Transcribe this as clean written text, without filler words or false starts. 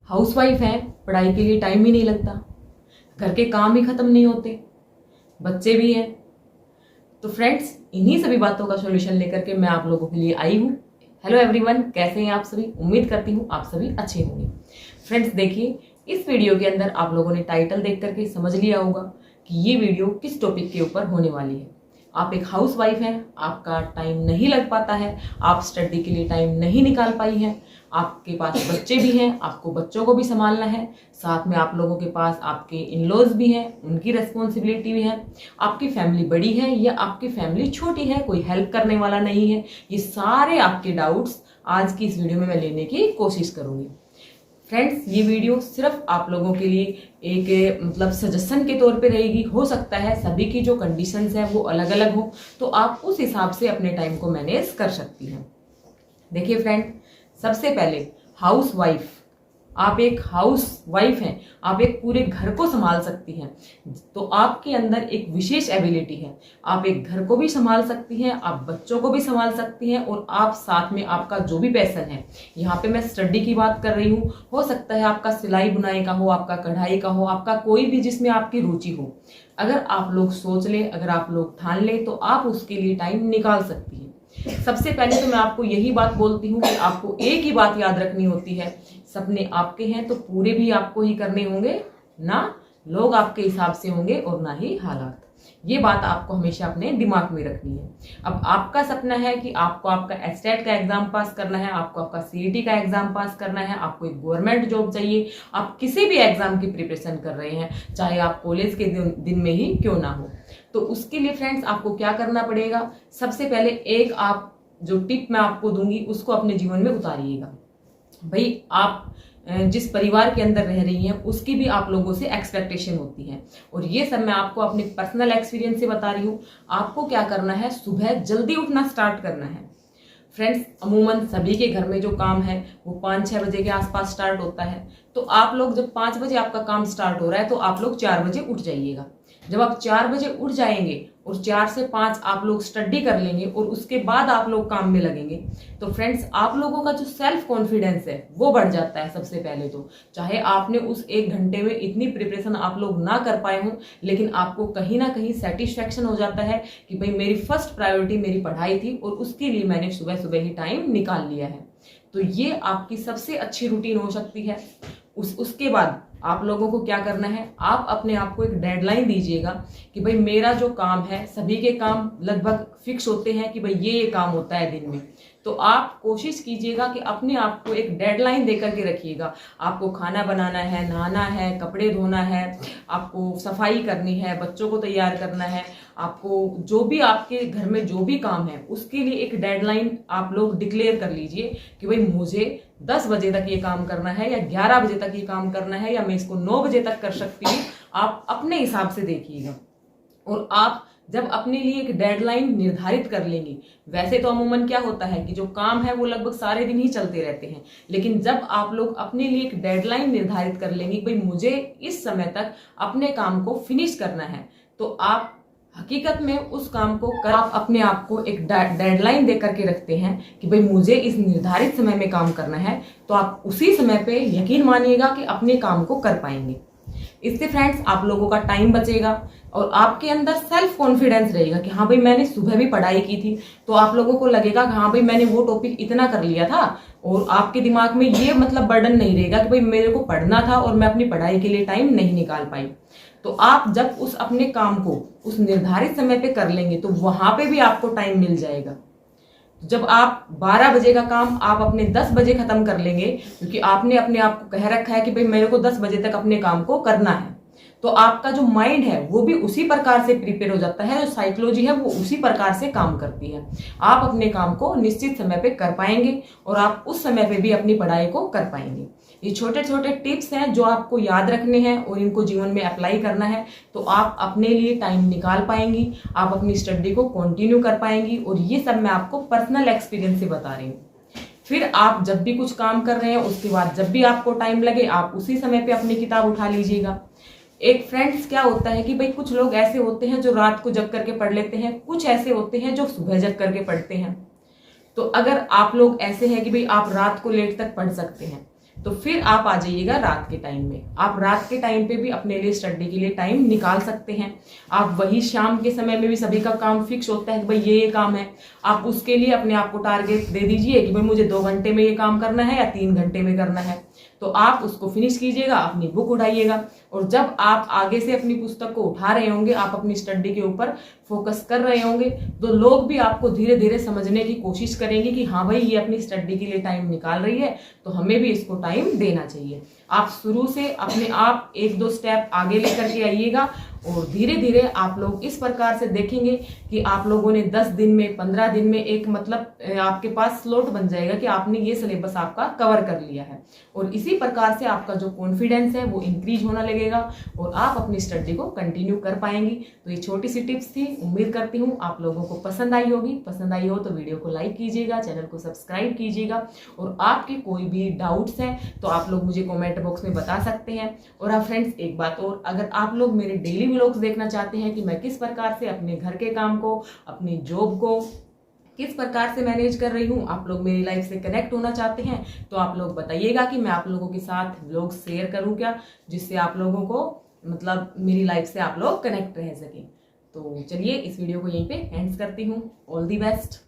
Housewife हैं, पढ़ाई के लिए टाइम ही नहीं लगता, घर के काम ही खत्म नहीं होते, बच्चे भी हैं। तो फ्रेंड्स, इन्हीं सभी बातों का सॉल्यूशन लेकर के मैं आप लोगों के लिए आई हूँ। हेलो एवरीवन, कैसे हैं आप सभी? उम्मीद करती हूँ आप सभी अच्छे होंगे। फ्रेंड्स देखिए, इस वीडियो के अंदर आप लोगों ने टाइटल देख करके समझ लिया होगा कि ये वीडियो किस टॉपिक के ऊपर होने वाली है। आप एक हाउसवाइफ हैं, आपका टाइम नहीं लग पाता है, आप स्टडी के लिए टाइम नहीं निकाल पाई हैं, आपके पास बच्चे भी हैं, आपको बच्चों को भी संभालना है, साथ में आप लोगों के पास आपके इन-लॉज भी हैं, उनकी रेस्पॉन्सिबिलिटी भी है, आपकी फैमिली बड़ी है या आपकी फैमिली छोटी है, कोई हेल्प करने वाला नहीं है। ये सारे आपके डाउट्स आज की इस वीडियो में मैं लेने की कोशिश करूंगी। फ्रेंड्स, ये वीडियो सिर्फ आप लोगों के लिए एक सजेशन के तौर पे रहेगी। हो सकता है सभी की जो कंडीशंस है वो अलग अलग हो, तो आप उस हिसाब से अपने टाइम को मैनेज कर सकती हैं। देखिए फ्रेंड, सबसे पहले हाउसवाइफ, आप एक हाउसवाइफ हैं, आप एक पूरे घर को संभाल सकती हैं, तो आपके अंदर एक विशेष एबिलिटी है। आप एक घर को भी संभाल सकती हैं, आप बच्चों को भी संभाल सकती हैं, और आप साथ में आपका जो भी पैशन है, यहाँ पे मैं स्टडी की बात कर रही हूँ, हो सकता है आपका सिलाई बुनाई का हो, आपका कढ़ाई का हो, आपका कोई भी जिसमें आपकी रुचि हो। अगर आप लोग सोच लें, अगर आप लोग ठान लें, तो आप उसके लिए टाइम निकाल सकती हैं। सबसे पहले तो मैं आपको यही बात बोलती हूँ कि आपको एक ही बात याद रखनी होती है, सपने आपके हैं तो पूरे भी आपको ही करने होंगे, ना लोग आपके हिसाब से होंगे और ना ही हालात। ये बात आपको हमेशा अपने दिमाग में रखनी है। अब आपका सपना है कि आपको आपका एस्टेट का एग्जाम पास करना है, आपको आपका सीईटी का एग्जाम पास करना है, आपको एक गवर्नमेंट जॉब चाहिए, आप किसी भी एग्जाम की प्रिपरेशन कर रहे हैं, चाहे आप कॉलेज के दिन में ही क्यों ना हो। तो उसके लिए फ्रेंड्स आपको क्या करना पड़ेगा? सबसे पहले एक आप जो टिप मैं आपको दूंगी उसको अपने जीवन में उतारिएगा। भाई, आप जिस परिवार के अंदर रह रही हैं उसकी भी आप लोगों से एक्सपेक्टेशन होती है, और ये सब मैं आपको अपने पर्सनल एक्सपीरियंस से बता रही हूँ। आपको क्या करना है? सुबह जल्दी उठना स्टार्ट करना है। फ्रेंड्स, अमूमन सभी के घर में जो काम है वो 5-6 बजे के आसपास स्टार्ट होता है, तो आप लोग जब 5 बजे आपका काम स्टार्ट हो रहा है तो आप लोग 4 बजे उठ जाइएगा। जब आप 4 बजे उठ जाएंगे और 4 से 5 आप लोग स्टडी कर लेंगे और उसके बाद आप लोग काम में लगेंगे, तो फ्रेंड्स आप लोगों का जो सेल्फ कॉन्फिडेंस है वो बढ़ जाता है। सबसे पहले तो चाहे आपने उस 1 घंटे में इतनी प्रिपरेशन आप लोग ना कर पाए हों, लेकिन आपको कहीं ना कहीं सेटिस्फेक्शन हो जाता है कि भाई मेरी फर्स्ट प्रायोरिटी मेरी पढ़ाई थी और उसके लिए मैंने सुबह सुबह ही टाइम निकाल लिया है। तो ये आपकी सबसे अच्छी रूटीन हो सकती है। उसके बाद आप लोगों को क्या करना है? आप अपने आप को एक डेडलाइन दीजिएगा कि भाई मेरा जो काम है, सभी के काम लगभग फिक्स होते हैं कि भाई ये काम होता है दिन में, तो आप कोशिश कीजिएगा कि अपने आप को एक डेडलाइन देकर के रखिएगा। आपको खाना बनाना है, नहाना है, कपड़े धोना है, आपको सफाई करनी है, बच्चों को तैयार करना है, आपको जो भी आपके घर में जो भी काम है उसके लिए एक डेडलाइन आप लोग डिक्लेयर कर लीजिए कि भाई मुझे 10 बजे तक ये काम करना है या 11 बजे तक ये काम करना है या मैं इसको 9 बजे तक कर सकती हूँ। आप अपने हिसाब से देखिएगा, और आप जब अपने लिए एक डेडलाइन निर्धारित कर लेंगे, वैसे तो अमूमन क्या होता है कि जो काम है वो लगभग सारे दिन ही चलते रहते हैं, लेकिन जब आप लोग अपने लिए एक डेडलाइन निर्धारित कर लेंगे भाई मुझे इस समय तक अपने काम को फिनिश करना है, तो आप हकीकत में उस काम को कर आप अपने आप को एक डेडलाइन दे करके रखते हैं कि भाई मुझे इस निर्धारित समय में काम करना है, तो आप उसी समय पे यकीन मानिएगा कि अपने काम को कर पाएंगे। इससे फ्रेंड्स आप लोगों का टाइम बचेगा और आपके अंदर सेल्फ कॉन्फिडेंस रहेगा कि हाँ भाई मैंने सुबह भी पढ़ाई की थी, तो आप लोगों को लगेगा कि हाँ भाई मैंने वो टॉपिक इतना कर लिया था, और आपके दिमाग में ये बर्डन नहीं रहेगा कि भाई मेरे को पढ़ना था और मैं अपनी पढ़ाई के लिए टाइम नहीं निकाल पाई। तो आप जब उस अपने काम को उस निर्धारित समय पे कर लेंगे तो वहां पे भी आपको टाइम मिल जाएगा। जब आप 12 बजे का काम आप अपने 10 बजे खत्म कर लेंगे, क्योंकि आपने अपने आप को कह रखा है कि भाई मेरे को 10 बजे तक अपने काम को करना है, तो आपका जो माइंड है वो भी उसी प्रकार से प्रिपेयर हो जाता है, जो साइकोलॉजी है वो उसी प्रकार से काम करती है। आप अपने काम को निश्चित समय पे कर पाएंगे और आप उस समय पे भी अपनी पढ़ाई को कर पाएंगे। ये छोटे छोटे टिप्स हैं जो आपको याद रखने हैं और इनको जीवन में अप्लाई करना है, तो आप अपने लिए टाइम निकाल पाएंगी, आप अपनी स्टडी को कंटिन्यू कर पाएंगी, और ये सब मैं आपको पर्सनल एक्सपीरियंस से बता रही हूँ। फिर आप जब भी कुछ काम कर रहे हैं उसके बाद जब भी आपको टाइम लगे आप उसी समय पे अपनी किताब उठा लीजिएगा। एक फ्रेंड्स क्या होता है कि भाई कुछ लोग ऐसे होते हैं जो रात को जग करके पढ़ लेते हैं, कुछ ऐसे होते हैं जो सुबह जग करके पढ़ते हैं। तो अगर आप लोग ऐसे हैं कि भाई आप रात को लेट तक पढ़ सकते हैं, तो फिर आप आ जाइएगा रात के टाइम में। आप रात के टाइम पे भी अपने लिए स्टडी के लिए टाइम निकाल सकते हैं। आप वही शाम के समय में भी सभी का काम फिक्स होता है कि भाई ये काम है, आप उसके लिए अपने आप को टारगेट दे दीजिए कि भाई मुझे 2 घंटे में ये काम करना है या 3 घंटे में करना है। तो आप उसको फिनिश कीजिएगा, अपनी बुक उठाइएगा, और जब आप आगे से अपनी पुस्तक को उठा रहे होंगे, आप अपनी स्टडी के ऊपर फोकस कर रहे होंगे, तो लोग भी आपको धीरे धीरे समझने की कोशिश करेंगे कि हाँ भाई ये अपनी स्टडी के लिए टाइम निकाल रही है, तो हमें भी इसको टाइम देना चाहिए। आप शुरू से अपने आप 1-2 स्टेप आगे लेकर के आइएगा, और धीरे धीरे आप लोग इस प्रकार से देखेंगे कि आप लोगों ने 10 दिन में, 15 दिन में एक मतलब आपके पास स्लॉट बन जाएगा कि आपने ये सिलेबस आपका कवर कर लिया है। और इसी प्रकार से आपका जो कॉन्फिडेंस है वो इंक्रीज होना लगेगा और आप अपनी स्टडी को कंटिन्यू कर पाएंगी। तो ये छोटी सी टिप्स थी, उम्मीद करती हूँ आप लोगों को पसंद आई होगी। पसंद आई हो तो वीडियो को लाइक कीजिएगा, चैनल को सब्सक्राइब कीजिएगा, और आपके कोई भी डाउट्स हैं तो आप लोग मुझे कमेंट बॉक्स में बता सकते हैं। और हाँ फ्रेंड्स, एक बात और, अगर आप लोग मेरे डेली व्लॉग्स देखना चाहते हैं कि मैं किस प्रकार से अपने घर के काम को, अपनी जॉब को किस प्रकार से मैनेज कर रही हूँ, आप लोग मेरी लाइफ से कनेक्ट होना चाहते हैं, तो आप लोग बताइएगा कि मैं आप लोगों के साथ व्लॉग शेयर करूँ क्या, जिससे आप लोगों को मतलब मेरी लाइफ से आप लोग कनेक्ट रह सकें। तो चलिए इस वीडियो को यहीं पे एंड करती हूँ। All the best.